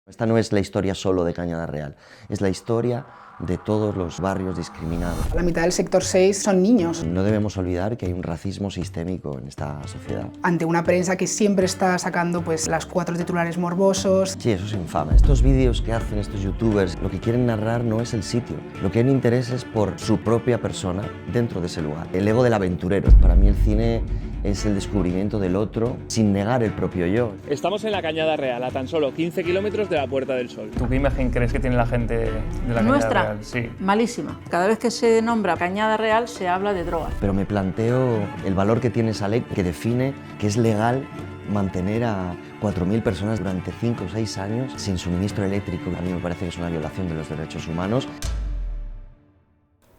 Esta no es la historia solo de Cañada Real, es la historia de todos los barrios discriminados. La mitad del sector 6 son niños. No debemos olvidar que hay un racismo sistémico en esta sociedad. Ante una prensa que siempre está sacando las 4 titulares morbosos. Sí, eso es infame. Estos vídeos que hacen estos youtubers, lo que quieren narrar no es el sitio. Lo que hay interés es por su propia persona dentro de ese lugar. El ego del aventurero. Para mí el cine es el descubrimiento del otro sin negar el propio yo. Estamos en la Cañada Real, a tan solo 15 kilómetros de la Puerta del Sol. ¿Tú qué imagen crees que tiene la gente de la Cañada ¿Nuestra? Real? Sí. Malísima. Cada vez que se nombra Cañada Real se habla de drogas. Pero me planteo el valor que tiene esa ley que define que es legal mantener a 4.000 personas durante 5 o 6 años sin suministro eléctrico. A mí me parece que es una violación de los derechos humanos.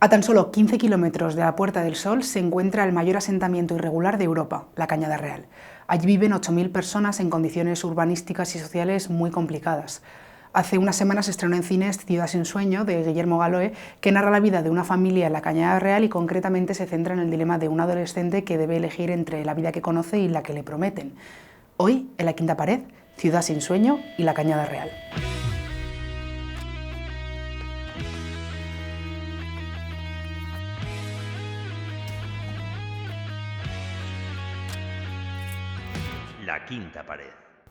A tan solo 15 kilómetros de la Puerta del Sol se encuentra el mayor asentamiento irregular de Europa, la Cañada Real. Allí viven 8.000 personas en condiciones urbanísticas y sociales muy complicadas. Hace unas semanas se estrenó en cines Ciudad sin sueño, de Guillermo Galoé, que narra la vida de una familia en la Cañada Real y concretamente se centra en el dilema de un adolescente que debe elegir entre la vida que conoce y la que le prometen. Hoy, en La Quinta Pared, Ciudad sin sueño y la Cañada Real. La Quinta Pared.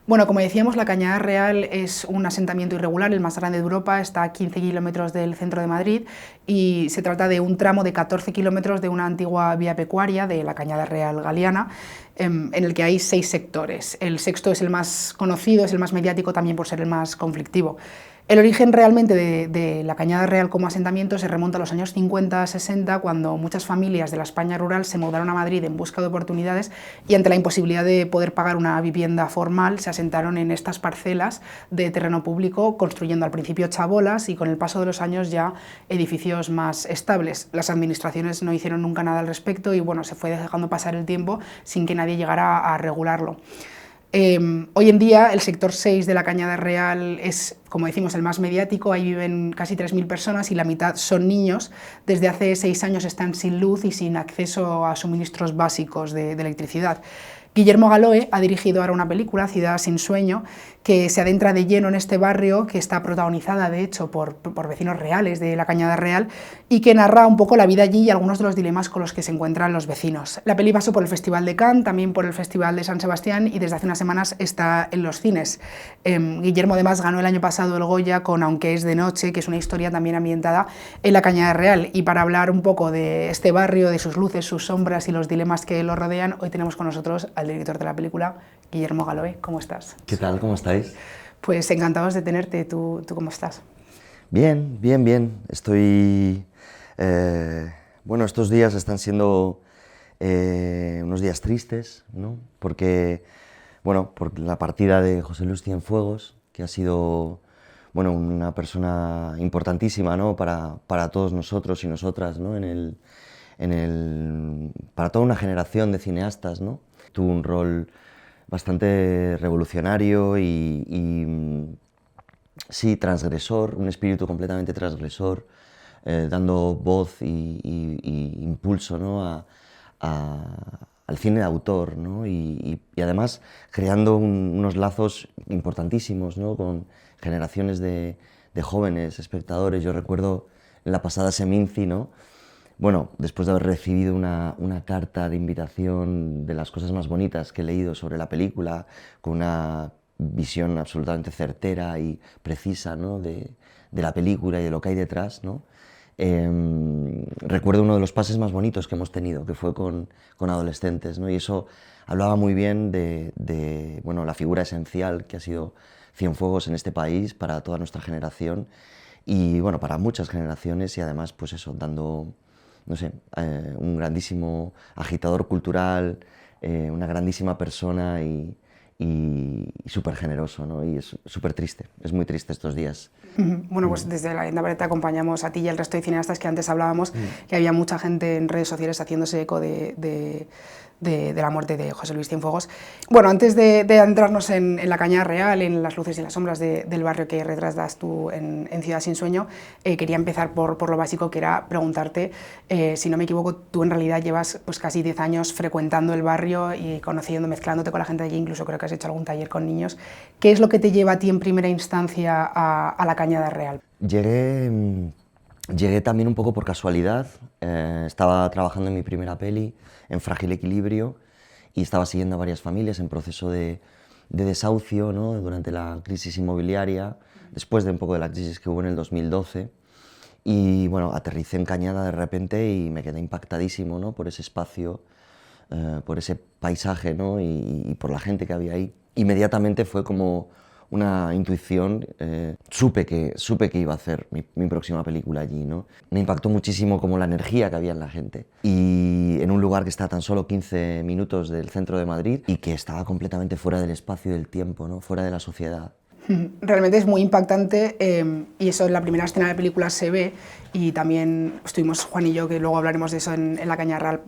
Bueno, como decíamos, la Cañada Real es un asentamiento irregular, el más grande de Europa, está a 15 kilómetros del centro de Madrid y se trata de un tramo de 14 kilómetros de una antigua vía pecuaria de la Cañada Real Galiana, en el que hay 6 sectores. El sexto es el más conocido, es el más mediático también por ser el más conflictivo. El origen realmente de la Cañada Real como asentamiento se remonta a los años 50-60, cuando muchas familias de la España rural se mudaron a Madrid en busca de oportunidades y ante la imposibilidad de poder pagar una vivienda formal se asentaron en estas parcelas de terreno público, construyendo al principio chabolas y con el paso de los años ya edificios más estables. Las administraciones no hicieron nunca nada al respecto y bueno, se fue dejando pasar el tiempo sin que nadie llegara a regularlo. Hoy en día el sector 6 de la Cañada Real es, como decimos, el más mediático. Ahí viven casi 3.000 personas y la mitad son niños. Desde hace 6 años están sin luz y sin acceso a suministros básicos de electricidad. Guillermo Galoé ha dirigido ahora una película, Ciudad sin sueño, que se adentra de lleno en este barrio, que está protagonizada de hecho por vecinos reales de la Cañada Real y que narra un poco la vida allí y algunos de los dilemas con los que se encuentran los vecinos. La peli pasó por el Festival de Cannes, también por el Festival de San Sebastián y desde hace unas semanas está en los cines. Guillermo además ganó el año pasado el Goya con Aunque es de noche, que es una historia también ambientada en la Cañada Real. Y para hablar un poco de este barrio, de sus luces, sus sombras y los dilemas que lo rodean, hoy tenemos con nosotros al director de la película, Guillermo Galoé. ¿Cómo estás? ¿Qué tal? ¿Cómo estáis? Pues encantados de tenerte. ¿Tú cómo estás? Bien, bien, bien. Estoy... bueno, estos días están siendo unos días tristes, ¿no? Porque, bueno, por la partida de José Luis Cienfuegos, que ha sido, bueno, una persona importantísima, ¿no? Para todos nosotros y nosotras, ¿no? Para toda una generación de cineastas, ¿no? Tuvo un rol bastante revolucionario y sí, transgresor, un espíritu completamente transgresor, dando voz y impulso, ¿no? al cine de autor, ¿no? y además creando unos lazos importantísimos, ¿no? Con generaciones de jóvenes espectadores. Yo recuerdo en la pasada Seminci, ¿no? Bueno, después de haber recibido una carta de invitación de las cosas más bonitas que he leído sobre la película, con una visión absolutamente certera y precisa, ¿no? de la película y de lo que hay detrás, ¿no? Recuerdo uno de los pases más bonitos que hemos tenido, que fue con adolescentes, ¿no? Y eso hablaba muy bien de bueno, la figura esencial que ha sido Cienfuegos en este país para toda nuestra generación y bueno, para muchas generaciones y además pues eso, dando, no sé, un grandísimo agitador cultural, una grandísima persona y súper generoso, ¿no? Y es súper triste, es muy triste estos días. Bueno, pues desde La Quinta Pared te acompañamos a ti y al resto de cineastas que antes hablábamos, que había mucha gente en redes sociales haciéndose eco de de la muerte de José Luis Cienfuegos. Bueno, antes de adentrarnos en la Cañada Real, en las luces y las sombras del barrio que retratas tú en Ciudad sin sueño, quería empezar por lo básico, que era preguntarte, si no me equivoco, tú en realidad llevas pues, casi 10 años frecuentando el barrio y conociendo, mezclándote con la gente de allí, incluso creo que has hecho algún taller con niños. ¿Qué es lo que te lleva a ti en primera instancia a la Cañada Real? Llegué también un poco por casualidad. Estaba trabajando en mi primera peli, en Frágil Equilibrio, y estaba siguiendo a varias familias en proceso de desahucio, ¿no? Durante la crisis inmobiliaria, después de un poco de la crisis que hubo en el 2012. Y bueno, aterricé en Cañada de repente y me quedé impactadísimo, ¿no? Por ese espacio, por ese paisaje, ¿no? y por la gente que había ahí. Inmediatamente fue como una intuición, supe que iba a hacer mi próxima película allí, ¿no? Me impactó muchísimo como la energía que había en la gente. Y en un lugar que está a tan solo 15 minutos del centro de Madrid y que estaba completamente fuera del espacio y del tiempo, ¿no? Fuera de la sociedad. Realmente es muy impactante y eso en la primera escena de la película se ve, y también estuvimos Juan y yo, que luego hablaremos de eso en la Cañada Real,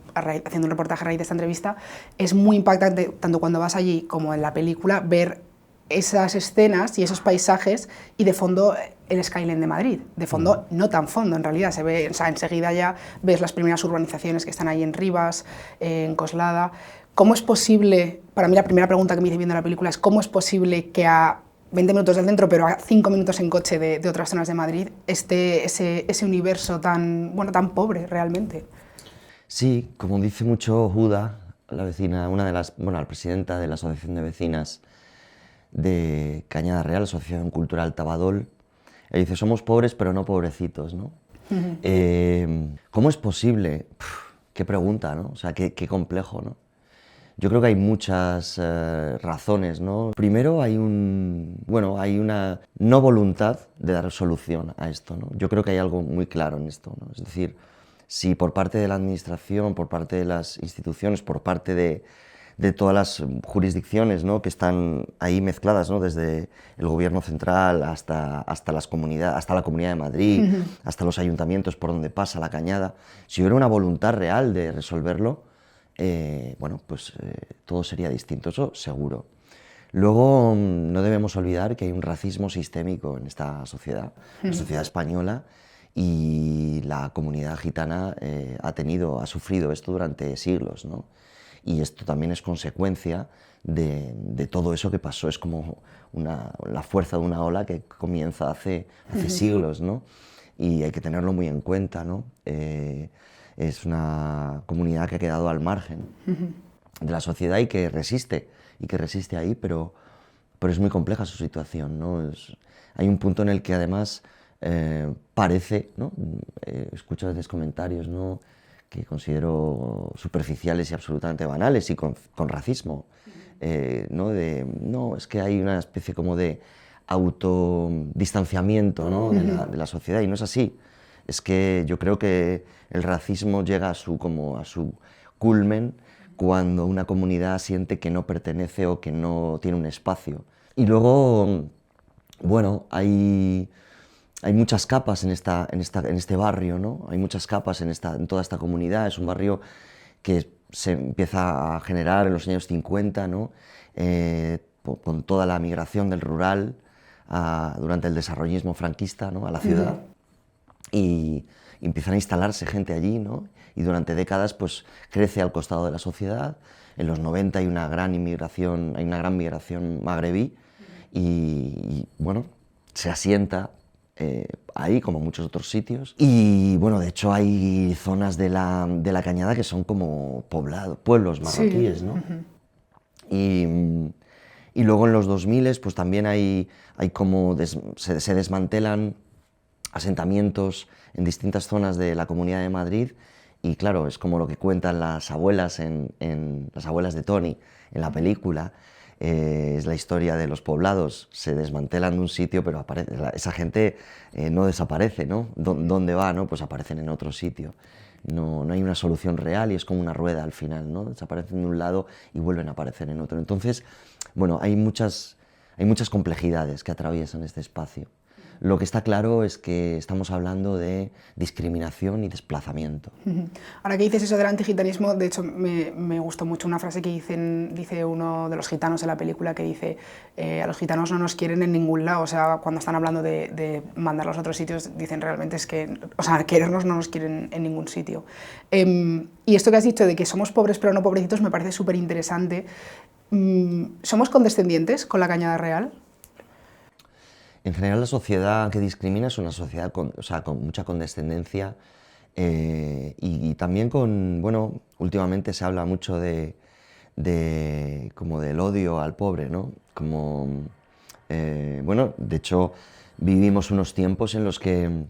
haciendo un reportaje a raíz de esta entrevista. Es muy impactante, tanto cuando vas allí como en la película, ver esas escenas y esos paisajes y de fondo el skyline de Madrid, de fondo no tan fondo en realidad, se ve, o sea, enseguida ya ves las primeras urbanizaciones que están ahí en Rivas, en Coslada. ¿Cómo es posible, para mí la primera pregunta que me hice viendo la película es cómo es posible que a 20 minutos del centro, pero a 5 minutos en coche de otras zonas de Madrid, esté ese universo tan, bueno, tan pobre realmente? Sí, como dice mucho Huda, la vecina, la presidenta de la Asociación de Vecinas de Cañada Real, Asociación Cultural Tabadol, ella dice, somos pobres pero no pobrecitos, ¿no? ¿Cómo es posible? Qué pregunta, ¿no? O sea, qué complejo, ¿no? Yo creo que hay muchas razones, ¿no? Primero hay una no voluntad de dar solución a esto, ¿no? Yo creo que hay algo muy claro en esto, ¿no? Es decir, si por parte de la administración, por parte de las instituciones, por parte de todas las jurisdicciones, ¿no? Que están ahí mezcladas, ¿no? Desde el gobierno central hasta la Comunidad de Madrid, hasta los ayuntamientos por donde pasa la Cañada, si hubiera una voluntad real de resolverlo, todo sería distinto, eso seguro. Luego, no debemos olvidar que hay un racismo sistémico en esta sociedad, la sociedad española, y la comunidad gitana ha sufrido esto durante siglos, ¿no? Y esto también es consecuencia de todo eso que pasó, es como la fuerza de una ola que comienza hace siglos, ¿no? Y hay que tenerlo muy en cuenta, ¿no? Es una comunidad que ha quedado al margen de la sociedad y que resiste ahí, pero es muy compleja su situación, ¿no? Hay un punto en el que además parece, ¿no? Escucho a veces comentarios, ¿no? Que considero superficiales y absolutamente banales y con racismo, ¿no? No, es que hay una especie como de autodistanciamiento, ¿no? de la sociedad, y no es así. Es que yo creo que el racismo llega a su culmen cuando una comunidad siente que no pertenece o que no tiene un espacio. Y luego, bueno, hay muchas capas en este barrio, ¿no? Hay muchas capas en toda esta comunidad. Es un barrio que se empieza a generar en los años 50, ¿no? Con toda la migración del rural durante el desarrollismo franquista, ¿no? A la ciudad. Y empiezan a instalarse gente allí, ¿no? Y durante décadas pues crece al costado de la sociedad. En los 90 hay una gran migración magrebí y bueno, se asienta ahí como muchos otros sitios. Y bueno, de hecho hay zonas de la Cañada que son como pueblos marroquíes, ¿no? Y luego en los 2000 pues también hay como se desmantelan asentamientos en distintas zonas de la Comunidad de Madrid, y claro, es como lo que cuentan las abuelas las abuelas de Tony en la película. Es la historia de los poblados, se desmantelan de un sitio, pero esa gente no desaparece, ¿no? ¿Dónde va, no? Pues aparecen en otro sitio. No hay una solución real y es como una rueda al final, ¿no? Desaparecen de un lado y vuelven a aparecer en otro. Entonces, bueno, hay muchas complejidades que atraviesan este espacio. Lo que está claro es que estamos hablando de discriminación y desplazamiento. Ahora que dices eso del antigitanismo, de hecho me gustó mucho una frase que dice uno de los gitanos en la película, que dice a los gitanos no nos quieren en ningún lado. O sea, cuando están hablando de mandarlos a otros sitios, dicen realmente es que, o sea, querernos no nos quieren en ningún sitio. Y esto que has dicho de que somos pobres pero no pobrecitos me parece súper interesante. ¿Somos condescendientes con la Cañada Real? En general, la sociedad que discrimina es una sociedad con mucha condescendencia y también bueno, últimamente se habla mucho como del odio al pobre, ¿no? Bueno, de hecho, vivimos unos tiempos en los que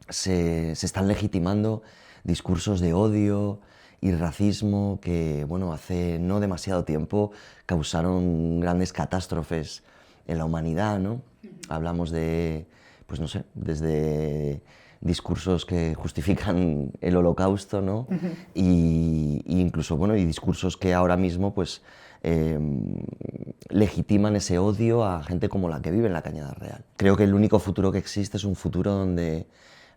se están legitimando discursos de odio y racismo que, bueno, hace no demasiado tiempo causaron grandes catástrofes en la humanidad, ¿no? Hablamos de, pues no sé, desde discursos que justifican el Holocausto, ¿no? Y incluso, bueno, y discursos que ahora mismo, pues, legitiman ese odio a gente como la que vive en la Cañada Real. Creo que el único futuro que existe es un futuro donde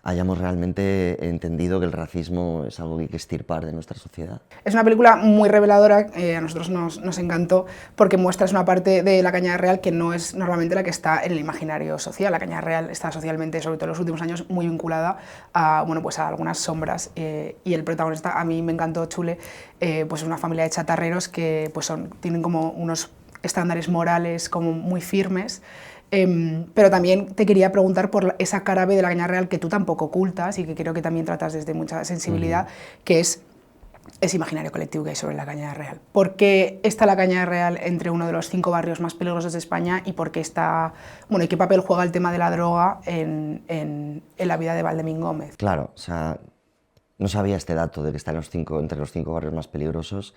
hayamos realmente entendido que el racismo es algo que hay que extirpar de nuestra sociedad. Es una película muy reveladora, a nosotros nos encantó, porque muestras una parte de la Cañada Real que no es normalmente la que está en el imaginario social. La Cañada Real está socialmente, sobre todo en los últimos años, muy vinculada a, bueno, pues a algunas sombras, y el protagonista, a mí me encantó, Chule, pues es una familia de chatarreros que pues tienen como unos estándares morales como muy firmes. Pero también te quería preguntar por esa cara B de la Cañada Real que tú tampoco ocultas y que creo que también tratas desde mucha sensibilidad, que es ese imaginario colectivo que hay sobre la Cañada Real. ¿Por qué está la Cañada Real entre uno de los 5 barrios más peligrosos de España y por qué está, bueno, y qué papel juega el tema de la droga en la vida de Valdemín Gómez? Claro, o sea, no sabía este dato de que está entre los 5 barrios más peligrosos.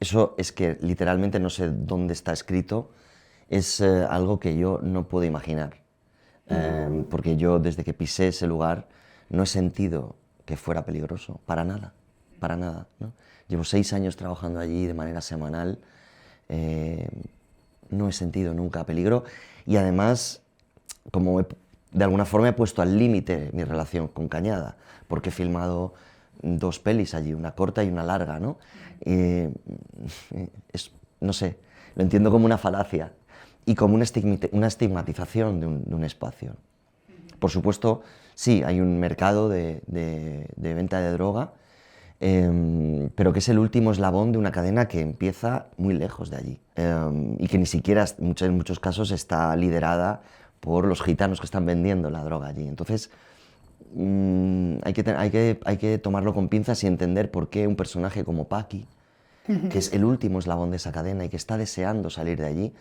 Eso es que literalmente no sé dónde está escrito. Es algo que yo no puedo imaginar, porque yo desde que pisé ese lugar no he sentido que fuera peligroso, para nada, ¿no? Llevo 6 años trabajando allí de manera semanal, no he sentido nunca peligro y además, de alguna forma he puesto al límite mi relación con Cañada, porque he filmado 2 pelis allí, una corta y una larga, ¿no? No sé, lo entiendo como una falacia y como una estigmatización de un espacio. Por supuesto, sí, hay un mercado de venta de droga, pero que es el último eslabón de una cadena que empieza muy lejos de allí y que ni siquiera, en muchos casos, está liderada por los gitanos que están vendiendo la droga allí. Entonces, hay que tomarlo con pinzas y entender por qué un personaje como Paqui, que es el último eslabón de esa cadena y que está deseando salir de allí,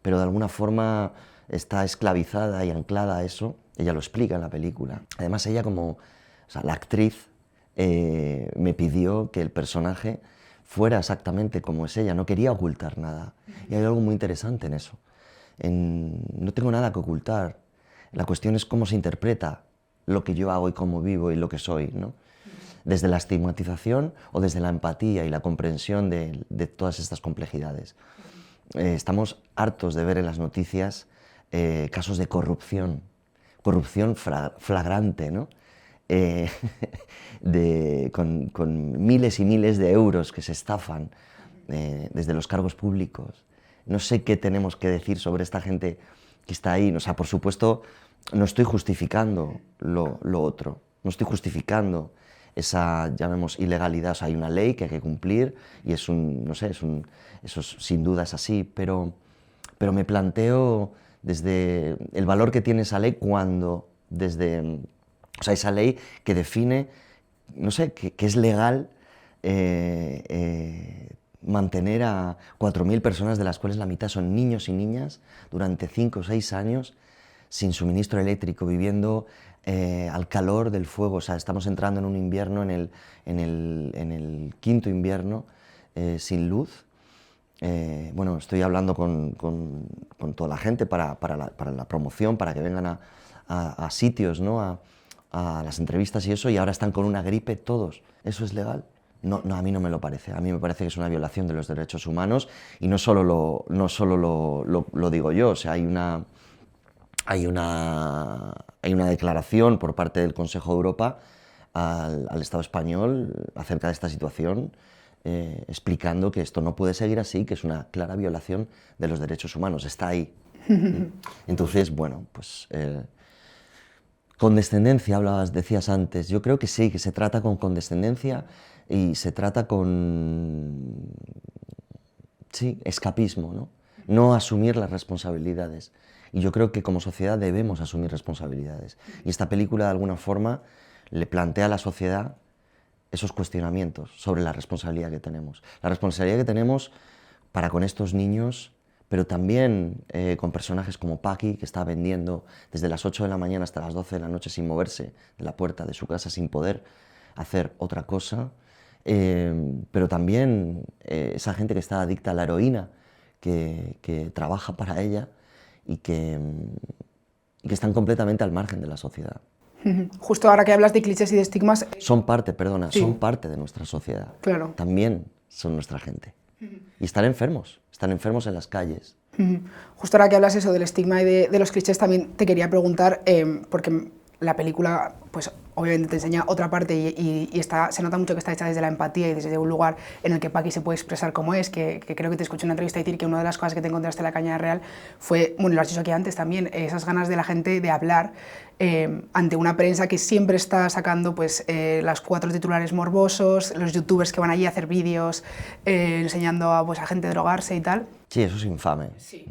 pero de alguna forma está esclavizada y anclada a eso. Ella lo explica en la película. Además, ella la actriz me pidió que el personaje fuera exactamente como es ella, no quería ocultar nada. Y hay algo muy interesante en eso. No tengo nada que ocultar, la cuestión es cómo se interpreta lo que yo hago y cómo vivo y lo que soy, ¿no? Desde la estigmatización o desde la empatía y la comprensión de todas estas complejidades. Estamos hartos de ver en las noticias casos de corrupción flagrante, ¿no? Con miles y miles de euros que se estafan desde los cargos públicos. No sé qué tenemos que decir sobre esta gente que está ahí. O sea, por supuesto, no estoy justificando lo otro, no estoy justificando esa, llamemos, ilegalidad. O sea, hay una ley que hay que cumplir y eso sin duda es así, pero me planteo desde el valor que tiene esa ley esa ley que define, no sé, que es legal mantener a 4.000 personas, de las cuales la mitad son niños y niñas, durante 5 o 6 años sin suministro eléctrico, viviendo al calor del fuego. O sea, estamos entrando en un invierno, en el 5.º invierno, sin luz. Bueno, estoy hablando con toda la gente para la promoción, para que vengan a sitios, ¿no? a las entrevistas y eso, y ahora están con una gripe todos. ¿Eso es legal? No, a mí no me lo parece. A mí me parece que es una violación de los derechos humanos y no solo lo digo yo. O sea, hay una hay una declaración por parte del Consejo de Europa al Estado español acerca de esta situación, explicando que esto no puede seguir así, que es una clara violación de los derechos humanos, está ahí. Entonces, bueno, pues condescendencia, decías antes, yo creo que sí, que se trata con condescendencia y se trata con, sí, escapismo, ¿no? No asumir las responsabilidades. Y yo creo que como sociedad debemos asumir responsabilidades. Y esta película, de alguna forma, le plantea a la sociedad esos cuestionamientos sobre la responsabilidad que tenemos. La responsabilidad que tenemos para con estos niños, pero también con personajes como Paqui, que está vendiendo desde las 8 de la mañana hasta las 12 de la noche sin moverse de la puerta de su casa, sin poder hacer otra cosa. Pero también esa gente que está adicta a la heroína, que trabaja para ella y que están completamente al margen de la sociedad. Justo ahora que hablas de clichés y de estigmas... Son parte, perdona, Sí. son parte de nuestra sociedad. Claro. También son nuestra gente. Y están enfermos en las calles. Justo ahora que hablas eso del estigma y de los clichés, también te quería preguntar, porque la película, pues obviamente te enseña otra parte y se nota mucho que está hecha desde la empatía y desde un lugar en el que Paqui se puede expresar como es, que creo que te escuché en una entrevista decir que una de las cosas que te encontraste en La Cañada Real fue, bueno, lo has dicho aquí antes también, esas ganas de la gente de hablar ante una prensa que siempre está sacando pues, los 4 titulares morbosos, los youtubers que van allí a hacer vídeos enseñando a, pues, a gente a drogarse y tal. Sí, eso es infame. Sí.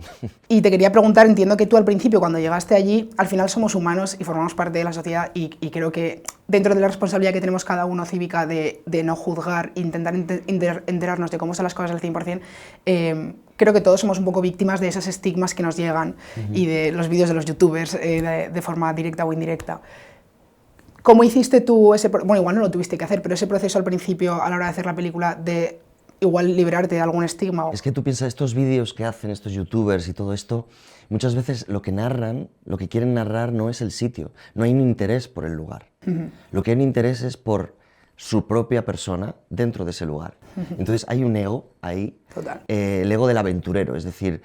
Y te quería preguntar, entiendo que tú al principio, cuando llegaste allí, al final somos humanos y formamos parte de la sociedad y creo que dentro de la responsabilidad que tenemos cada uno cívica de no juzgar, intentar enterarnos de cómo son las cosas al 100%, creo que todos somos un poco víctimas de esos estigmas que nos llegan y de los vídeos de los youtubers de forma directa o indirecta. ¿Cómo hiciste tú bueno, igual no lo tuviste que hacer, pero ese proceso al principio, a la hora de hacer la película, de igual liberarte de algún estigma? Es que tú piensas, estos vídeos que hacen estos youtubers y todo esto, muchas veces lo que narran, lo que quieren narrar no es el sitio, no hay un interés por el lugar. Lo que hay un interés es por su propia persona dentro de ese lugar. Entonces hay un ego ahí, el ego del aventurero, es decir,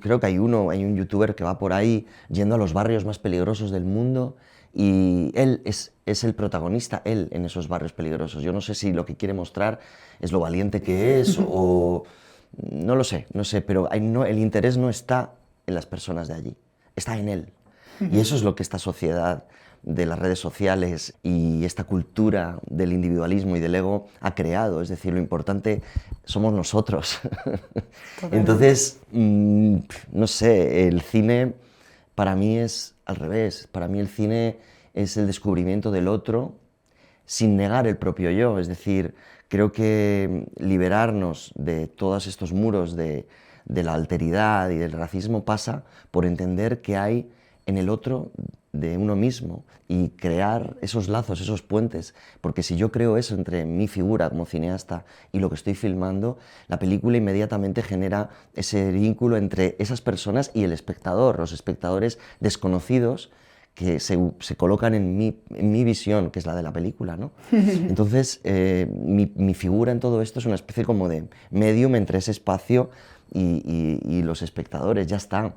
creo que hay un youtuber que va por ahí yendo a los barrios más peligrosos del mundo y él es el protagonista, él en esos barrios peligrosos. Yo no sé si lo que quiere mostrar es lo valiente que es o no lo sé, pero el interés no está en las personas de allí, está en él. Y eso es lo que esta sociedad de las redes sociales y esta cultura del individualismo y del ego ha creado, es decir, lo importante somos nosotros. Entonces, no sé, el cine para mí es al revés, para mí el cine es el descubrimiento del otro sin negar el propio yo, es decir, creo que liberarnos de todos estos muros de la alteridad y del racismo pasa por entender que hay en el otro de uno mismo y crear esos lazos, esos puentes, porque si yo creo eso entre mi figura como cineasta y lo que estoy filmando, la película inmediatamente genera ese vínculo entre esas personas y el espectador, los espectadores desconocidos que se colocan en mi visión, que es la de la película, ¿no? Entonces, mi figura en todo esto es una especie como de medium entre ese espacio y los espectadores, ya está.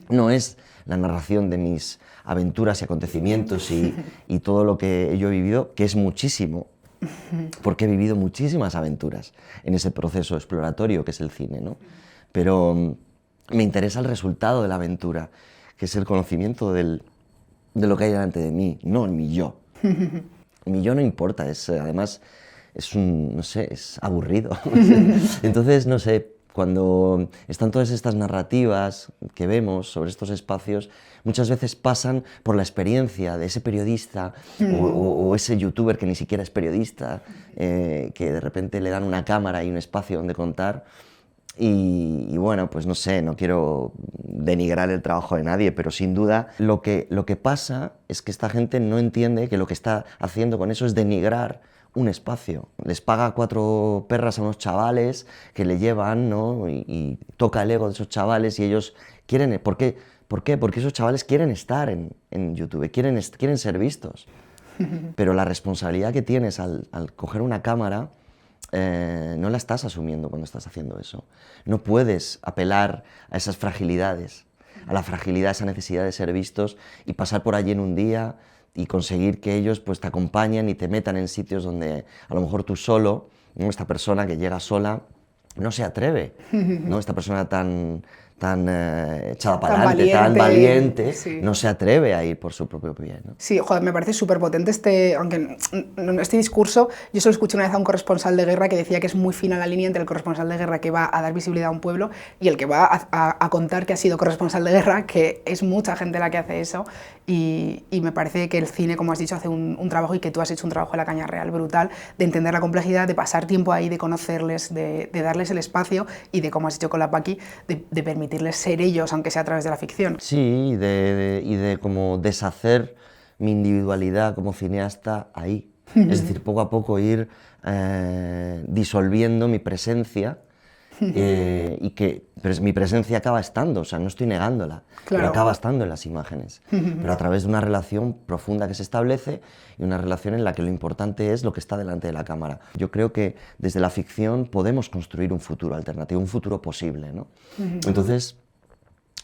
No es la narración de mis aventuras y acontecimientos y todo lo que yo he vivido, que es muchísimo, porque he vivido muchísimas aventuras en ese proceso exploratorio que es el cine, ¿no? Pero me interesa el resultado de la aventura, que es el conocimiento de lo que hay delante de mí, no mi yo. Mi yo no importa, además no sé, es aburrido. Entonces, no sé, cuando están todas estas narrativas que vemos sobre estos espacios, muchas veces pasan por la experiencia de ese periodista o ese youtuber que ni siquiera es periodista, que de repente le dan una cámara y un espacio donde contar. Y bueno, pues no sé, no quiero denigrar el trabajo de nadie, pero sin duda lo que pasa es que esta gente no entiende que lo que está haciendo con eso es denigrar un espacio. Les paga 4 perras a unos chavales que le llevan, ¿no? y toca el ego de esos chavales y ellos quieren... ¿Por qué? Porque esos chavales quieren estar en YouTube, quieren ser vistos. Pero la responsabilidad que tienes al coger una cámara no la estás asumiendo cuando estás haciendo eso. No puedes apelar a esas fragilidades. a la fragilidad, esa necesidad de ser vistos y pasar por allí en un día y conseguir que ellos pues, te acompañen y te metan en sitios donde a lo mejor tú solo, ¿no? Esta persona que llega sola no se atreve, ¿no? Esta persona tan echada para adelante, tan valiente, sí. No se atreve a ir por su propio pie, ¿no? Sí, joder, me parece súper potente aunque este discurso, yo solo escuché una vez a un corresponsal de guerra que decía que es muy fina la línea entre el corresponsal de guerra que va a dar visibilidad a un pueblo y el que va a contar que ha sido corresponsal de guerra, que es mucha gente la que hace eso, y me parece que el cine, como has dicho, hace un trabajo, y que tú has hecho un trabajo en La Cañada Real brutal, de entender la complejidad, de pasar tiempo ahí, de conocerles, de darles el espacio y de, como has dicho con la Paqui, de permitirles ser ellos, aunque sea a través de la ficción. Sí, y de como deshacer mi individualidad como cineasta ahí. Es decir, poco a poco ir disolviendo mi presencia y que mi presencia acaba estando, o sea, no estoy negándola, claro, pero acaba estando en las imágenes, pero a través de una relación profunda que se establece y una relación en la que lo importante es lo que está delante de la cámara. Yo creo que desde la ficción podemos construir un futuro alternativo, un futuro posible, ¿no? Entonces,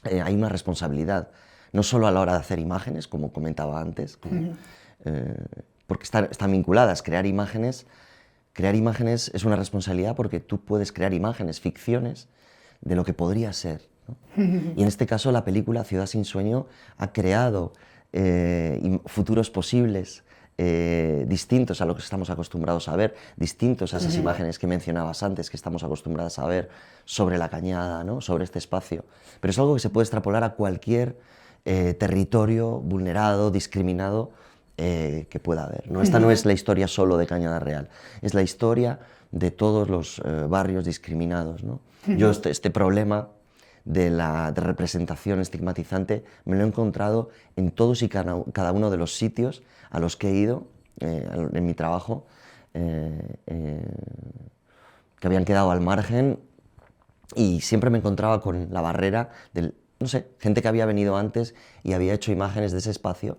hay una responsabilidad, no solo a la hora de hacer imágenes, como comentaba antes, porque están vinculadas. Crear imágenes es una responsabilidad porque tú puedes crear imágenes, ficciones, de lo que podría ser, ¿no? Y en este caso la película Ciudad sin sueño ha creado futuros posibles, distintos a lo que estamos acostumbrados a ver, distintos a esas imágenes que mencionabas antes, que estamos acostumbrados a ver sobre la cañada, ¿no? Sobre este espacio. Pero es algo que se puede extrapolar a cualquier territorio vulnerado, discriminado, que pueda haber, ¿no? Esta no es la historia solo de Cañada Real, es la historia de todos los barrios discriminados, ¿no? Yo este problema de representación estigmatizante me lo he encontrado en todos y cada uno de los sitios a los que he ido en mi trabajo, que habían quedado al margen, y siempre me encontraba con la barrera de, no sé, gente que había venido antes y había hecho imágenes de ese espacio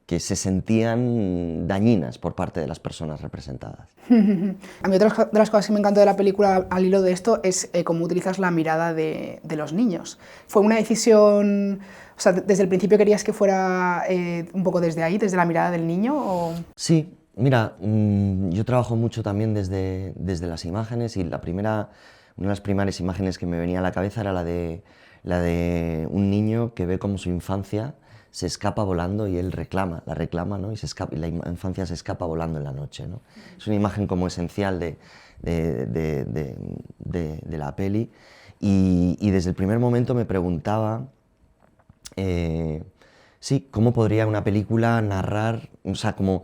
que se sentían dañinas por parte de las personas representadas. A mí otra de las cosas que me encantó de la película al hilo de esto es cómo utilizas la mirada de los niños. ¿Fue una decisión, o sea, desde el principio querías que fuera un poco desde ahí, desde la mirada del niño? ¿O? Sí, mira, yo trabajo mucho también desde las imágenes, y una de las primeras imágenes que me venía a la cabeza era la de un niño que ve como su infancia se escapa volando y él la reclama, ¿no? Y la infancia se escapa volando en la noche, ¿no? Es una imagen como esencial de la peli, y desde el primer momento me preguntaba sí, cómo podría una película narrar, o sea, cómo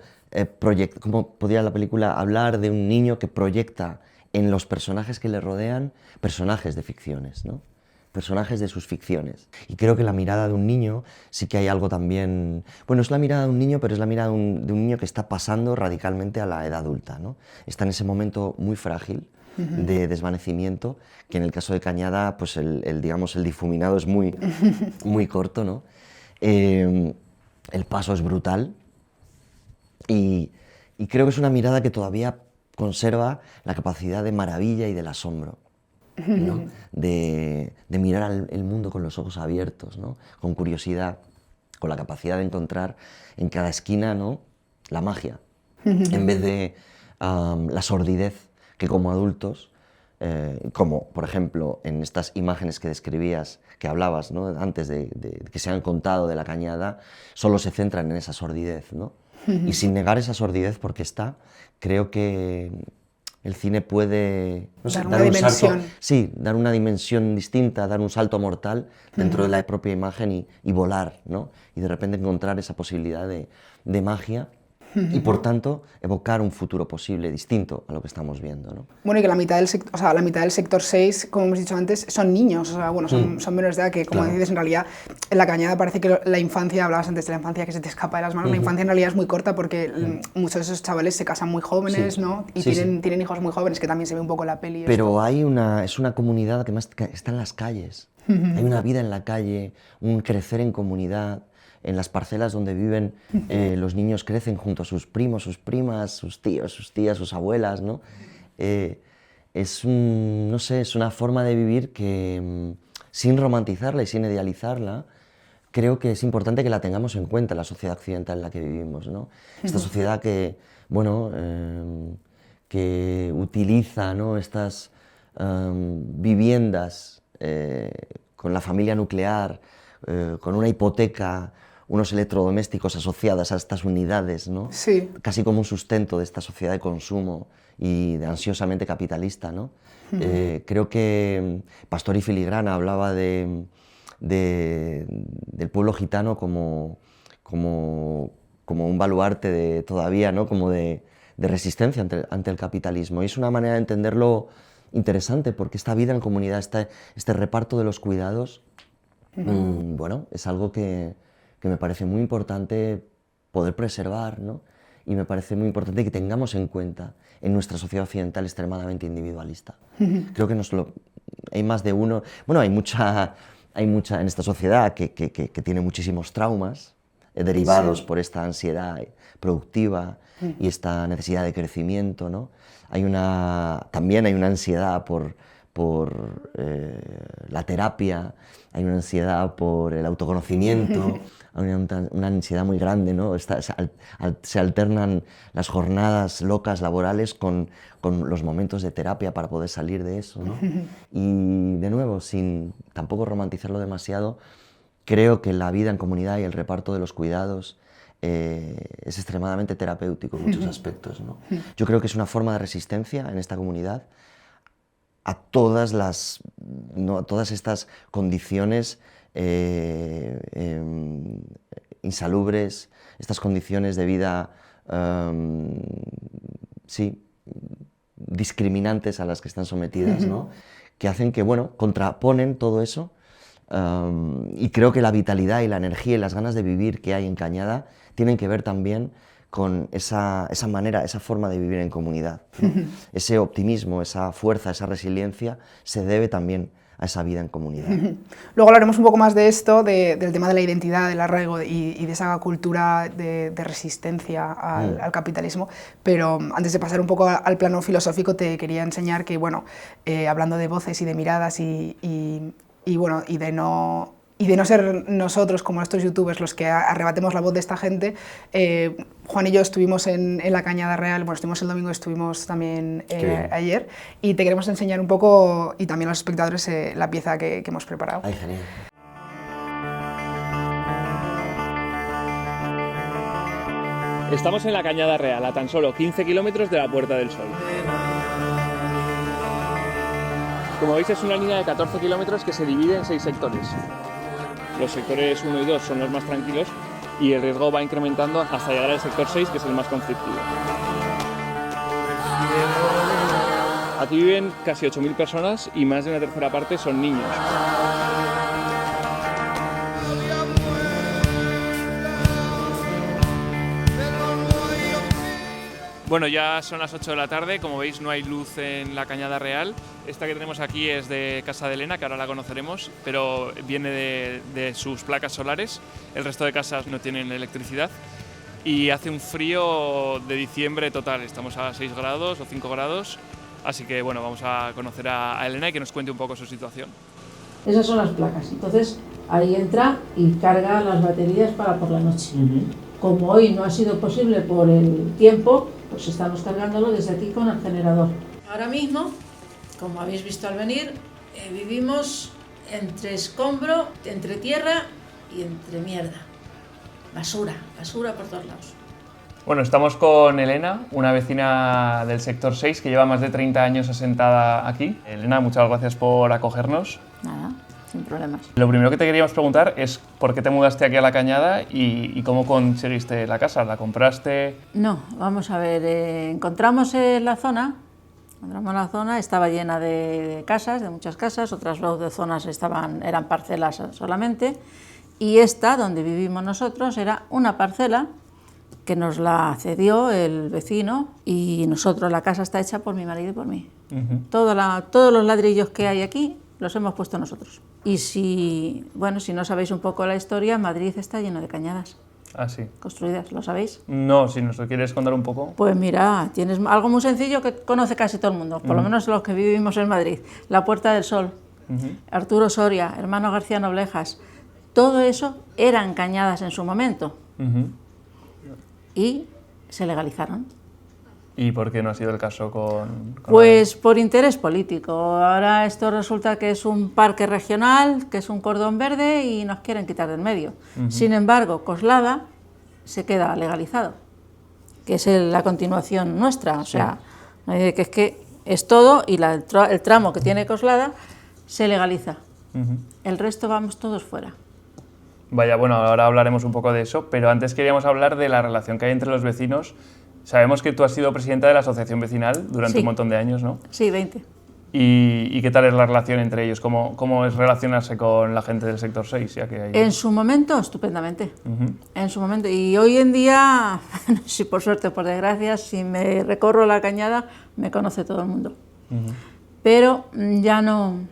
podría la película hablar de un niño que proyecta en los personajes que le rodean personajes de ficciones, ¿no? Personajes de sus ficciones. Y creo que la mirada de un niño sí que hay algo también... Bueno, es la mirada de un niño, pero es la mirada de un niño que está pasando radicalmente a la edad adulta, ¿no? Está en ese momento muy frágil de desvanecimiento, que en el caso de Cañada, pues digamos, el difuminado es muy, muy corto, ¿no? El paso es brutal, y creo que es una mirada que todavía conserva la capacidad de maravilla y del asombro, ¿no? De mirar el mundo con los ojos abiertos, ¿no? Con curiosidad, con la capacidad de encontrar en cada esquina, ¿no? La magia, en vez de la sordidez que como adultos, como por ejemplo en estas imágenes que describías, que hablabas, ¿no? Antes de que se han contado de la Cañada, solo se centran en esa sordidez, ¿no? Y sin negar esa sordidez, porque creo que el cine puede, no sé, dar una dimensión. Dar una dimensión distinta, dar un salto mortal dentro de la propia imagen y volar, ¿no? Y de repente encontrar esa posibilidad de magia y, por tanto, evocar un futuro posible distinto a lo que estamos viendo, ¿no? Bueno, y que la mitad del sector 6, como hemos dicho antes, son niños, o sea, bueno, son menores de edad, que, como dices, en realidad, en La Cañada parece que la infancia, hablabas antes de la infancia que se te escapa de las manos, la infancia en realidad es muy corta, porque muchos de esos chavales se casan muy jóvenes, ¿no? Y tienen hijos muy jóvenes, que también se ve un poco en la peli. Pero es una comunidad que está en las calles, hay una vida en la calle, un crecer en comunidad. En las parcelas donde viven, los niños crecen junto a sus primos, sus primas, sus tíos, sus tías, sus abuelas, ¿no? No sé, es una forma de vivir que sin romantizarla y sin idealizarla, creo que es importante que la tengamos en cuenta en la sociedad occidental en la que vivimos, ¿no? Esta sociedad que, bueno, que utiliza, ¿no?, estas viviendas con la familia nuclear, con una hipoteca, unos electrodomésticos asociados a estas unidades, ¿no? Sí. Casi como un sustento de esta sociedad de consumo y de ansiosamente capitalista, ¿no? Creo que Pastor y Filigrana hablaba del pueblo gitano como un baluarte todavía, ¿no?, como de resistencia ante el capitalismo. Y es una manera de entenderlo interesante, porque esta vida en comunidad, este reparto de los cuidados, bueno, es algo que me parece muy importante poder preservar, ¿no? Y me parece muy importante que tengamos en cuenta en nuestra sociedad occidental extremadamente individualista. Creo que hay más de uno, bueno, hay mucha en esta sociedad que tiene muchísimos traumas derivados por esta ansiedad productiva y esta necesidad de crecimiento, ¿no? También hay una ansiedad por la terapia, hay una ansiedad por el autoconocimiento, hay una ansiedad muy grande, ¿no? Se alternan las jornadas locas laborales con los momentos de terapia para poder salir de eso, ¿no? Y de nuevo, sin tampoco romantizarlo demasiado, creo que la vida en comunidad y el reparto de los cuidados es extremadamente terapéutico en muchos aspectos, ¿no? Yo creo que es una forma de resistencia en esta comunidad a todas estas condiciones insalubres, estas condiciones de vida discriminantes a las que están sometidas, ¿no? Que hacen que, bueno, contraponen todo eso, y creo que la vitalidad y la energía y las ganas de vivir que hay en Cañada tienen que ver también con esa manera, esa forma de vivir en comunidad, ¿no? Ese optimismo, esa fuerza, esa resiliencia se debe también a esa vida en comunidad. Luego hablaremos un poco más de esto, del tema de la identidad, del arraigo y de esa cultura de resistencia al capitalismo, pero antes de pasar un poco al plano filosófico te quería enseñar que, bueno, hablando de voces y de miradas y de no ser nosotros, como estos youtubers, los que arrebatemos la voz de esta gente, Juan y yo estuvimos en la Cañada Real, bueno, estuvimos el domingo, estuvimos también ayer, y te queremos enseñar un poco, y también a los espectadores, la pieza que hemos preparado. Ay, genial. Estamos en la Cañada Real, a tan solo 15 kilómetros de la Puerta del Sol. Como veis, es una línea de 14 kilómetros que se divide en 6 sectores. Los sectores 1 y 2 son los más tranquilos y el riesgo va incrementando hasta llegar al sector 6, que es el más conflictivo. Aquí viven casi 8.000 personas y más de una tercera parte son niños. Bueno, ya son las 8 de la tarde, como veis no hay luz en la Cañada Real. Esta que tenemos aquí es de casa de Elena, que ahora la conoceremos, pero viene de sus placas solares. El resto de casas no tienen electricidad y hace un frío de diciembre total, estamos a 6 grados o 5 grados, así que bueno, vamos a conocer a Elena y que nos cuente un poco su situación. Esas son las placas, entonces ahí entra y carga las baterías para por la noche. Como hoy no ha sido posible por el tiempo, pues estamos cargándolo desde aquí con el generador. Ahora mismo, como habéis visto al venir, vivimos entre escombro, entre tierra y entre mierda. Basura por todos lados. Bueno, estamos con Elena, una vecina del sector 6 que lleva más de 30 años asentada aquí. Elena, muchas gracias por acogernos. Nada, sin problemas. Lo primero que te queríamos preguntar es por qué te mudaste aquí a La Cañada y cómo conseguiste la casa. ¿La compraste? No, vamos a ver, encontramos la zona, estaba llena de casas, de muchas casas, otras dos de zonas eran parcelas solamente, y esta, donde vivimos nosotros, era una parcela que nos la cedió el vecino y nosotros, la casa está hecha por mi marido y por mí. Todos los ladrillos que hay aquí los hemos puesto nosotros. Y si no sabéis un poco la historia, Madrid está lleno de cañadas. Ah, sí. Construidas, ¿lo sabéis? No, si nos lo quieres contar un poco. Pues mira, tienes algo muy sencillo que conoce casi todo el mundo, por lo menos los que vivimos en Madrid, la Puerta del Sol. Arturo Soria, hermano García Noblejas, todo eso eran cañadas en su momento y se legalizaron. ¿Y por qué no ha sido el caso con Pues por interés político. Ahora esto resulta que es un parque regional, que es un cordón verde y nos quieren quitar del medio. Sin embargo, Coslada se queda legalizado, que es la continuación nuestra. O sea, que es que es todo y el tramo que tiene Coslada se legaliza. El resto vamos todos fuera. Vaya, bueno, ahora hablaremos un poco de eso, pero antes queríamos hablar de la relación que hay entre los vecinos. Sabemos que tú has sido presidenta de la asociación vecinal durante un montón de años, ¿no? Sí, 20. ¿Y qué tal es la relación entre ellos? ¿Cómo es relacionarse con la gente del sector 6? Ya que hay... En su momento, estupendamente. En su momento. Y hoy en día, si por suerte o por desgracia, si me recorro la cañada, me conoce todo el mundo. Pero ya no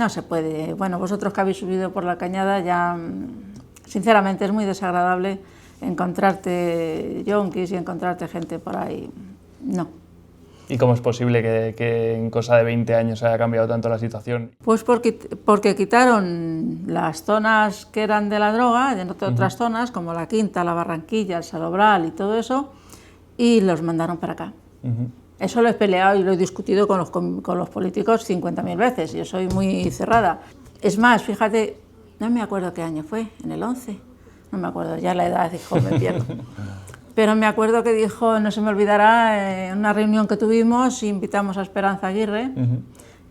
se puede. Bueno, vosotros que habéis subido por la cañada, ya, sinceramente, es muy desagradable encontrarte yonkis y encontrarte gente por ahí. No. ¿Y cómo es posible que en cosa de 20 años haya cambiado tanto la situación? Pues porque quitaron las zonas que eran de la droga, de otras zonas, como la Quinta, la Barranquilla, el Salobral y todo eso, y los mandaron para acá. Eso lo he peleado y lo he discutido con los políticos 50.000 veces. Yo soy muy cerrada. Es más, fíjate, no me acuerdo qué año fue, en el 11, no me acuerdo, ya la edad, hijo, me pierdo. Pero me acuerdo que dijo, no se me olvidará, en una reunión que tuvimos, invitamos a Esperanza Aguirre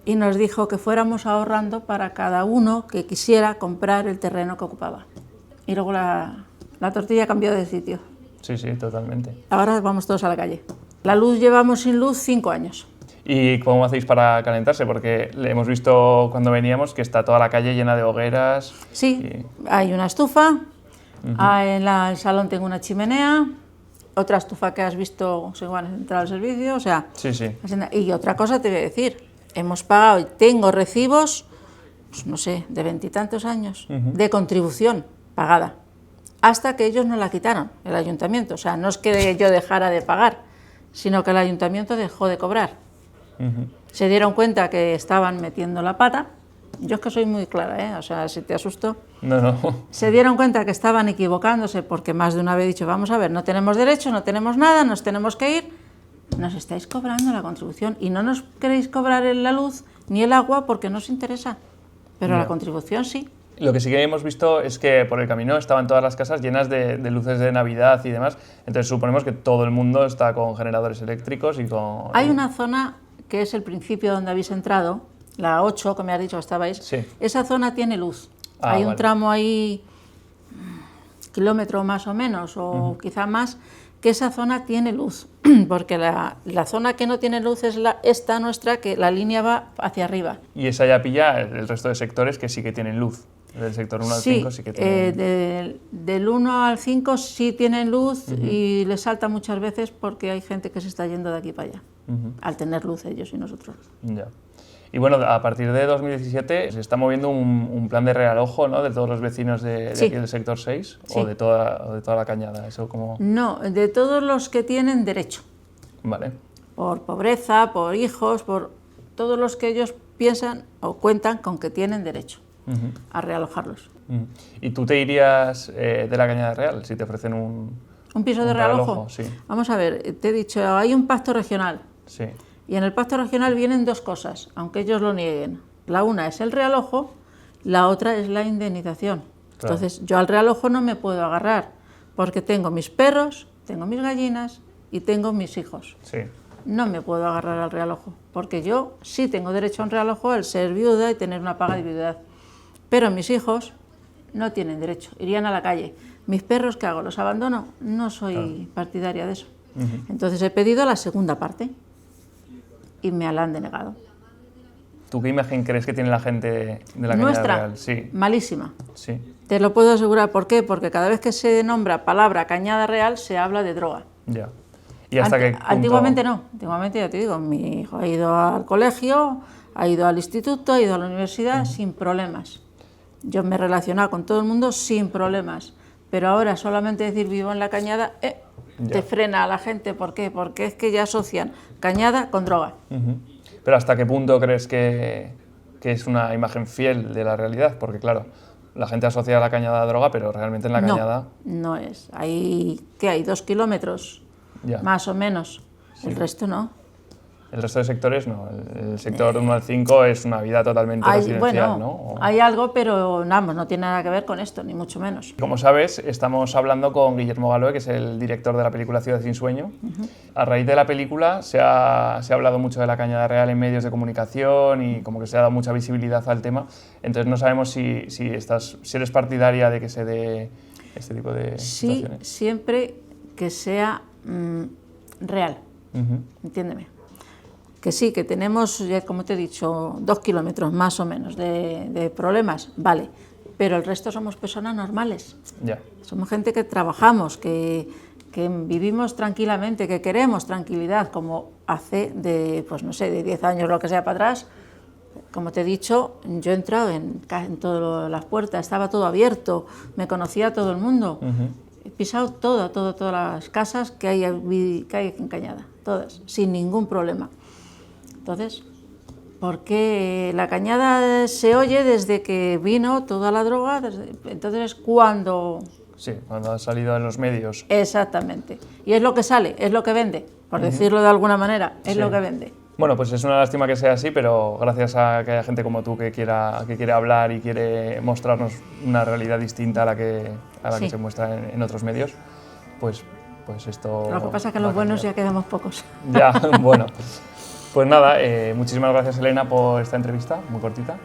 y nos dijo que fuéramos ahorrando para cada uno que quisiera comprar el terreno que ocupaba. Y luego la tortilla cambió de sitio. Sí, sí, totalmente. Ahora vamos todos a la calle. La luz, llevamos sin luz 5 años. ¿Y cómo hacéis para calentarse? Porque le hemos visto cuando veníamos que está toda la calle llena de hogueras. Sí, hay una estufa, en el salón tengo una chimenea, otra estufa que has visto según has entrado al servicio, o sea... Sí, sí. Y otra cosa te voy a decir, hemos pagado y tengo recibos, pues no sé, de 20 y tantos años, de contribución pagada, hasta que ellos nos la quitaron, el ayuntamiento. O sea, no es que yo dejara de pagar, sino que el ayuntamiento dejó de cobrar. Se dieron cuenta que estaban metiendo la pata. Yo es que soy muy clara, ¿eh? O sea, si te asusto... No, no. Se dieron cuenta que estaban equivocándose porque más de una vez he dicho, vamos a ver, no tenemos derecho, no tenemos nada, nos tenemos que ir. Nos estáis cobrando la contribución y no nos queréis cobrar la luz ni el agua porque no os interesa, pero la contribución sí. Lo que sí que hemos visto es que por el camino estaban todas las casas llenas de luces de Navidad y demás, entonces suponemos que todo el mundo está con generadores eléctricos y con... Hay una zona que es el principio donde habéis entrado, la 8, que me has dicho que estabais, sí. Esa zona tiene luz. Hay un tramo ahí, kilómetro más o menos, o quizá más, que esa zona tiene luz, porque la zona que no tiene luz es esta nuestra, que la línea va hacia arriba. Y esa ya pilla el resto de sectores que sí que tienen luz. Del sector 1 al 5 sí que tienen... del 1 al 5 sí tienen luz y les salta muchas veces porque hay gente que se está yendo de aquí para allá, al tener luz ellos y nosotros. Ya. Y bueno, a partir de 2017 se está moviendo un plan de realojo, ¿no?, de todos los vecinos de aquí del sector 6 o de toda la cañada. ¿Eso como... No, de todos los que tienen derecho. Vale. Por pobreza, por hijos, por todos los que ellos piensan o cuentan con que tienen derecho a realojarlos. ¿Y tú te irías de la Cañada Real si te ofrecen un piso de realojo? Sí. Vamos a ver, te he dicho, hay un pacto regional. Sí. Y en el pacto regional vienen dos cosas, aunque ellos lo nieguen. La una es el realojo, la otra es la indemnización. Claro. Entonces, yo al realojo no me puedo agarrar, porque tengo mis perros, tengo mis gallinas y tengo mis hijos. Sí. No me puedo agarrar al realojo, porque yo sí tengo derecho a un realojo al ser viuda y tener una paga de viudedad. Pero mis hijos no tienen derecho, irían a la calle. Mis perros, ¿qué hago? ¿Los abandono? No soy partidaria de eso. Entonces he pedido la segunda parte y me la han denegado. ¿Tú qué imagen crees que tiene la gente de la Cañada Real? Sí. Malísima. Sí. Te lo puedo asegurar. ¿Por qué? Porque cada vez que se nombra palabra Cañada Real se habla de droga. Ya. ¿Y hasta qué punto? Antiguamente no. Antiguamente, ya te digo, mi hijo ha ido al colegio, ha ido al instituto, ha ido a la universidad sin problemas. Yo me he relacionado con todo el mundo sin problemas. Pero ahora solamente decir vivo en la Cañada te frena a la gente. ¿Por qué? Porque es que ya asocian Cañada con droga. Pero ¿hasta qué punto crees que que es una imagen fiel de la realidad, porque claro, la gente asocia la cañada a droga, pero realmente en la cañada... No es. ¿Qué hay? 2 kilómetros, Ya. más o menos. Sí. El resto no. El resto de sectores no, el sector 1 al 5 es una vida totalmente residencial, ¿no? Hay algo, pero no tiene nada que ver con esto, ni mucho menos. Como sabes, estamos hablando con Guillermo Galoé, que es el director de la película Ciudad sin sueño. A raíz de la película se ha hablado mucho de la Cañada Real en medios de comunicación y como que se ha dado mucha visibilidad al tema. Entonces no sabemos si eres partidaria de que se dé este tipo de situaciones. Sí, siempre que sea real, entiéndeme. Que sí, que tenemos, como te he dicho, 2 kilómetros más o menos de problemas, vale, pero el resto somos personas normales. Ya. Somos gente que trabajamos, que vivimos tranquilamente, que queremos tranquilidad, como hace pues no sé, de 10 años lo que sea para atrás. Como te he dicho, yo he entrado en todas las puertas, estaba todo abierto, me conocía todo el mundo. He pisado todas las casas que hay aquí en Cañada, todas, sin ningún problema. Entonces, ¿por qué la Cañada se oye desde que vino toda la droga? Entonces, cuando... Sí, cuando ha salido en los medios. Exactamente. Y es lo que sale, es lo que vende, por decirlo de alguna manera, es lo que vende. Bueno, pues es una lástima que sea así, pero gracias a que haya gente como tú que quiere hablar y quiere mostrarnos una realidad distinta a la que se muestra en otros medios, pues esto... Lo que pasa es que los buenos ya quedamos pocos. Ya, bueno. Pues nada, muchísimas gracias Elena por esta entrevista, muy cortita,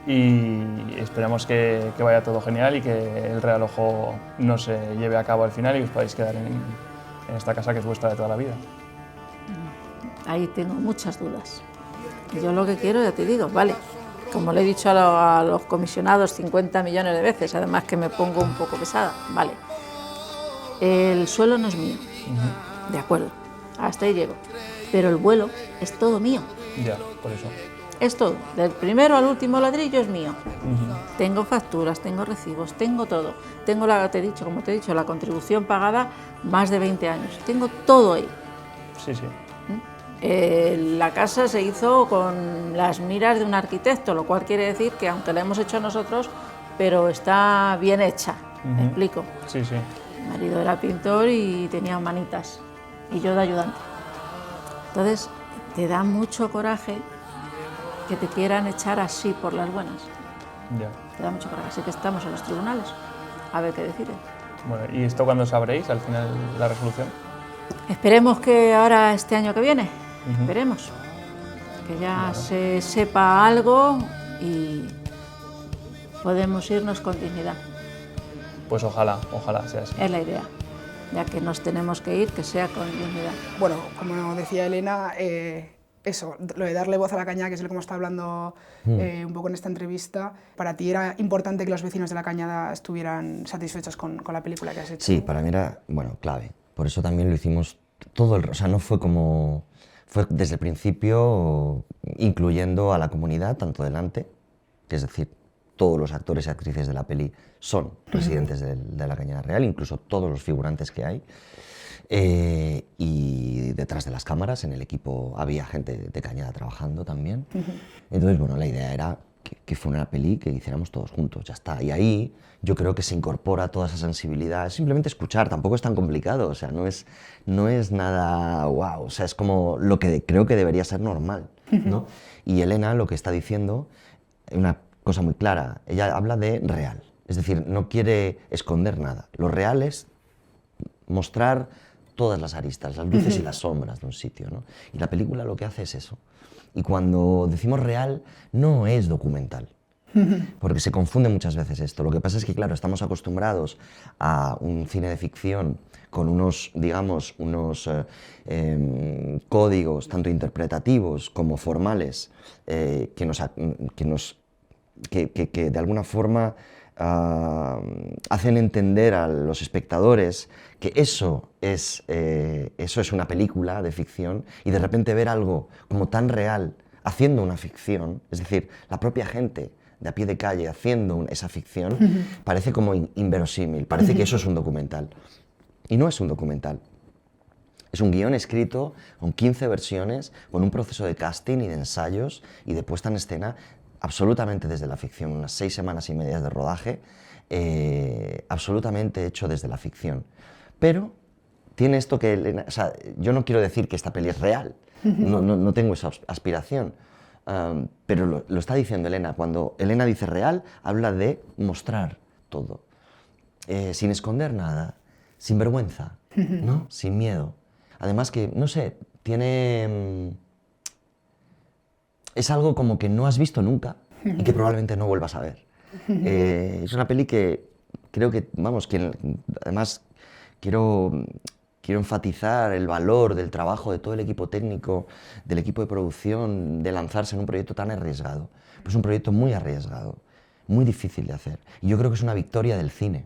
y esperamos que vaya todo genial y que el realojo no se lleve a cabo al final y os podáis quedar en esta casa que es vuestra de toda la vida. Ahí tengo muchas dudas. Yo lo que quiero, ya te digo, vale, como le he dicho a los comisionados 50 millones de veces, además que me pongo un poco pesada, vale, el suelo no es mío, de acuerdo, hasta ahí llego. Pero el vuelo es todo mío. Ya, por eso. Es todo. Del primero al último ladrillo es mío. Tengo facturas, tengo recibos, tengo todo. Tengo, como te he dicho, la contribución pagada más de 20 años. Tengo todo ahí. Sí, sí. La casa se hizo con las miras de un arquitecto, lo cual quiere decir que aunque la hemos hecho nosotros, pero está bien hecha. ¿Me explico? Sí, sí. Mi marido era pintor y tenía manitas. Y yo de ayudante. Entonces, te da mucho coraje que te quieran echar así por las buenas. Ya. Te da mucho coraje. Así que estamos en los tribunales, a ver qué deciden. Bueno, ¿y esto cuándo sabréis al final la resolución? Esperemos que ahora, este año que viene, esperemos. Que ya se sepa algo y podemos irnos con dignidad. Pues ojalá sea así. Es la idea. Ya que nos tenemos que ir, que sea con dignidad. Bueno, como decía Elena, eso, lo de darle voz a la Cañada, que es lo que hemos estado hablando un poco en esta entrevista, para ti era importante que los vecinos de la Cañada estuvieran satisfechos con la película que has hecho. Sí, para mí era, bueno, clave. Por eso también lo hicimos o sea, no fue como... Fue desde el principio incluyendo a la comunidad, tanto delante, que es decir, todos los actores y actrices de la peli son residentes de la Cañada Real, incluso todos los figurantes que hay. Y detrás de las cámaras, en el equipo, había gente de Cañada trabajando también. Entonces, bueno, la idea era que fuera una peli que hiciéramos todos juntos, ya está. Y ahí yo creo que se incorpora toda esa sensibilidad. Es simplemente escuchar, tampoco es tan complicado, o sea, no es nada wow, o sea, es como lo que creo que debería ser normal, ¿no? Y Elena lo que está diciendo, una cosa muy clara, ella habla de real, es decir, no quiere esconder nada. Lo real es mostrar todas las aristas, las luces y las sombras de un sitio, ¿no? Y la película lo que hace es eso. Y cuando decimos real, no es documental, porque se confunde muchas veces esto. Lo que pasa es que, claro, estamos acostumbrados a un cine de ficción con unos, digamos, códigos tanto interpretativos como formales que de alguna forma hacen entender a los espectadores que eso es una película de ficción, y de repente ver algo como tan real haciendo una ficción, es decir, la propia gente de a pie de calle haciendo esa ficción, parece como inverosímil, parece que eso es un documental. Y no es un documental. Es un guión escrito con 15 versiones, con un proceso de casting y de ensayos y de puesta en escena absolutamente desde la ficción, unas 6 semanas y media de rodaje, absolutamente hecho desde la ficción. Pero tiene esto que Elena, o sea, yo no quiero decir que esta peli es real, no tengo esa aspiración, pero lo está diciendo Elena. Cuando Elena dice real, habla de mostrar todo, sin esconder nada, sin vergüenza, ¿no? Sin miedo. Además que, no sé, tiene... es algo como que no has visto nunca y que probablemente no vuelvas a ver. Es una peli que creo que, vamos, que además quiero enfatizar el valor del trabajo de todo el equipo técnico, del equipo de producción, de lanzarse en un proyecto tan arriesgado. Pues un proyecto muy arriesgado, muy difícil de hacer. Y yo creo que es una victoria del cine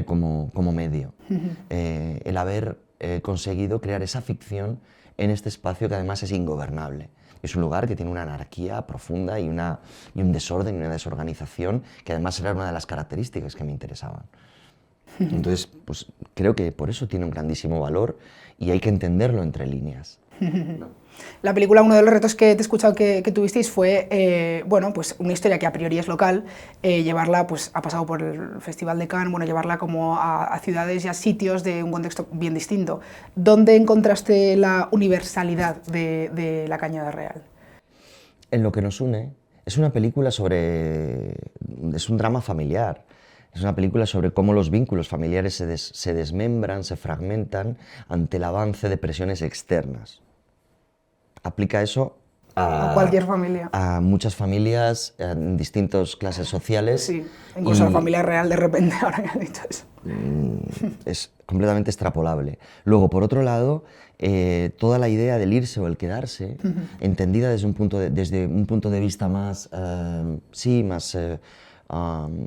como medio. El haber conseguido crear esa ficción en este espacio que además es ingobernable. Es un lugar que tiene una anarquía profunda y un desorden y una desorganización que además era una de las características que me interesaban. Entonces, pues creo que por eso tiene un grandísimo valor y hay que entenderlo entre líneas. La película, uno de los retos que te he escuchado que tuvisteis fue, bueno, pues una historia que a priori es local, llevarla, pues ha pasado por el Festival de Cannes, bueno, llevarla como a ciudades y a sitios de un contexto bien distinto. ¿Dónde encontraste la universalidad de La Cañada Real? En lo que nos une, es una película es un drama familiar. Es una película sobre cómo los vínculos familiares se desmembran, se fragmentan ante el avance de presiones externas. Aplica eso a cualquier familia. A muchas familias en distintas clases sociales. Sí, incluso a la familia real de repente, ahora que has dicho eso. Es completamente extrapolable. Luego, por otro lado, toda la idea del irse o el quedarse, entendida desde un punto de vista más,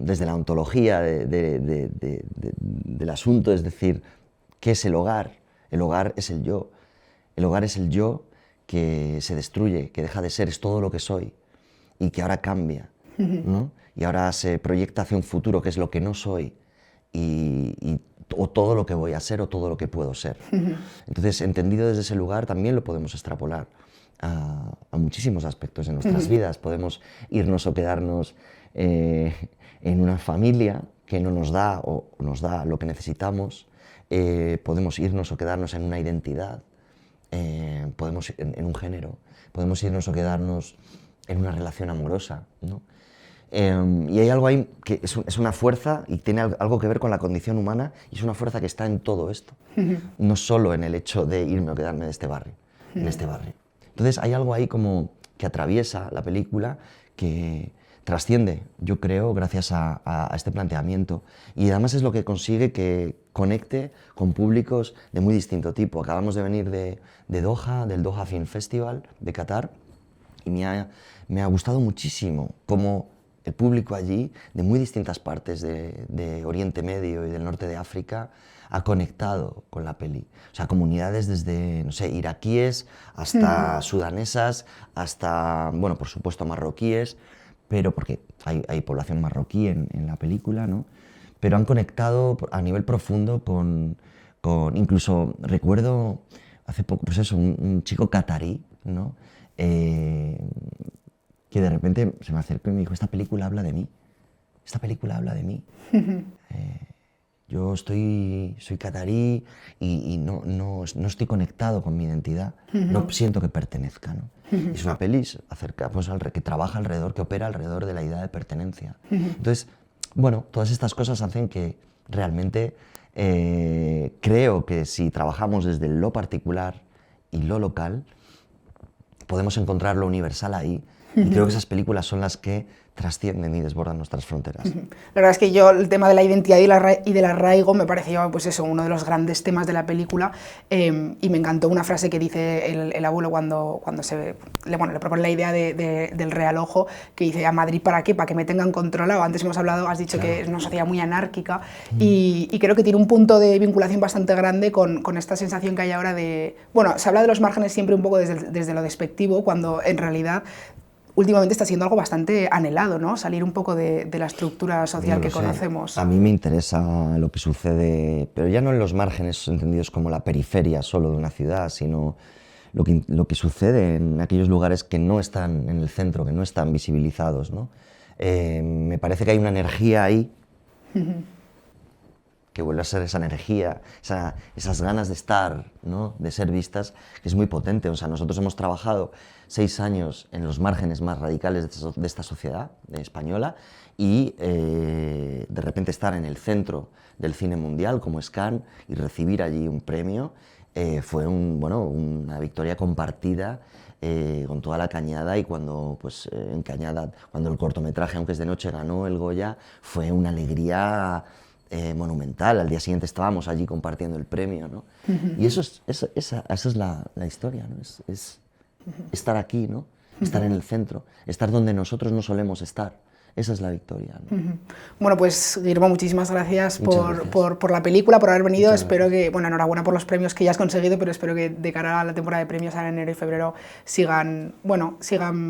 desde la ontología del asunto, es decir, ¿qué es el hogar? El hogar es el yo. El hogar es el yo que se destruye, que deja de ser, es todo lo que soy y que ahora cambia, ¿no? Y ahora se proyecta hacia un futuro que es lo que no soy o todo lo que voy a ser o todo lo que puedo ser. Entonces, entendido desde ese lugar, también lo podemos extrapolar a muchísimos aspectos de nuestras vidas. Podemos irnos o quedarnos en una familia que no nos da o nos da lo que necesitamos. Podemos irnos o quedarnos en una identidad. Podemos en un género, podemos irnos o quedarnos en una relación amorosa, ¿no? Y hay algo ahí que es una fuerza y tiene algo que ver con la condición humana y es una fuerza que está en todo esto, no solo en el hecho de irme o quedarme en este barrio. Entonces hay algo ahí como que atraviesa la película que trasciende, yo creo, gracias a este planteamiento. Y además es lo que consigue que conecte con públicos de muy distinto tipo. Acabamos de venir de Doha, del Doha Film Festival de Qatar, y me ha gustado muchísimo cómo el público allí, de muy distintas partes de Oriente Medio y del norte de África, ha conectado con la peli. O sea, comunidades desde, no sé, iraquíes hasta sudanesas, hasta, bueno, por supuesto, marroquíes, pero porque hay población marroquí en la película, ¿no? Pero han conectado a nivel profundo con incluso recuerdo hace poco, pues eso, un chico catarí, ¿no? Que de repente se me acercó y me dijo, esta película habla de mí, esta película habla de mí. Yo soy catarí y no estoy conectado con mi identidad, no siento que pertenezca, ¿no? Es una peli acerca, pues, que trabaja alrededor, que opera alrededor de la idea de pertenencia. Entonces, bueno, todas estas cosas hacen que realmente creo que si trabajamos desde lo particular y lo local, podemos encontrar lo universal ahí. Y creo que esas películas son las que trascienden y desbordan nuestras fronteras. La verdad es que yo el tema de la identidad y del arraigo me pareció, pues eso, uno de los grandes temas de la película, y me encantó una frase que dice el abuelo cuando le propone la idea del realojo, que dice, ¿a Madrid para qué? ¿Para que me tengan controlado? Antes has dicho que es una sociedad muy anárquica, y creo que tiene un punto de vinculación bastante grande con esta sensación que hay ahora de... Bueno, se habla de los márgenes siempre un poco desde lo despectivo, cuando en realidad últimamente está siendo algo bastante anhelado, ¿no? Salir un poco de la estructura social que conocemos. A mí me interesa lo que sucede, pero ya no en los márgenes entendidos como la periferia solo de una ciudad, sino lo que sucede en aquellos lugares que no están en el centro, que no están visibilizados, ¿no? Me parece que hay una energía ahí que vuelve a ser esa energía, esas ganas de estar, ¿no? De ser vistas, que es muy potente. O sea, nosotros hemos trabajado 6 años en los márgenes más radicales de esta sociedad española y de repente estar en el centro del cine mundial como es Cannes y recibir allí un premio fue una victoria compartida con toda la Cañada, y cuando pues, en Cañada, cuando el cortometraje Aunque es de noche ganó el Goya, fue una alegría monumental. Al día siguiente estábamos allí compartiendo el premio, ¿no? Y esa es la historia, ¿no? Es estar aquí, ¿no? Estar en el centro, estar donde nosotros no solemos estar. Esa es la victoria, ¿no? Bueno, pues Guillermo, muchísimas gracias, gracias. por la película, por haber venido. Muchas Espero que, bueno, enhorabuena por los premios que ya has conseguido, pero espero que de cara a la temporada de premios en enero y febrero sigan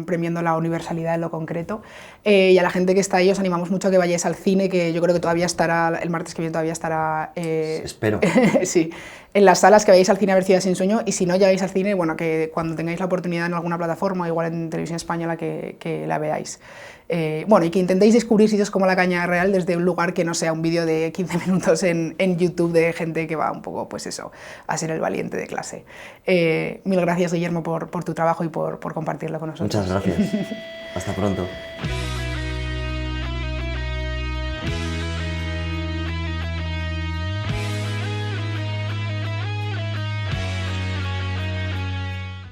premiando la universalidad en lo concreto. Y a la gente que está ahí os animamos mucho a que vayáis al cine, que yo creo que todavía estará, el martes que viene todavía estará... Espero. Sí, en las salas, que vayáis al cine a ver Ciudad sin Sueño, y si no llegáis al cine, bueno, que cuando tengáis la oportunidad en alguna plataforma, igual en Televisión Española, que la veáis. Bueno, y que intentéis descubrir sitios como la Cañada Real desde un lugar que no sea un vídeo de 15 minutos en YouTube de gente que va un poco, pues eso, a ser el valiente de clase. Mil gracias, Guillermo, por tu trabajo y por compartirlo con nosotros. Muchas gracias. Hasta pronto.